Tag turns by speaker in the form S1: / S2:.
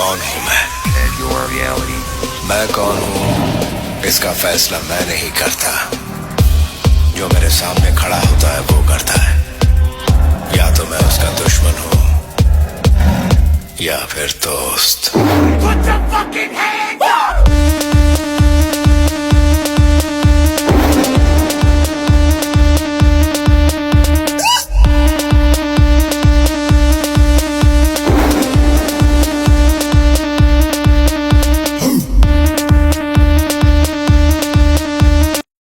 S1: कौन हूं मैं?
S2: Your reality.
S1: मैं कौन हूं इसका फैसला मैं नहीं करता। जो मेरे सामने खड़ा होता है वो करता है। या तो मैं उसका दुश्मन हूं या फिर दोस्त।
S2: Put your fucking hands up!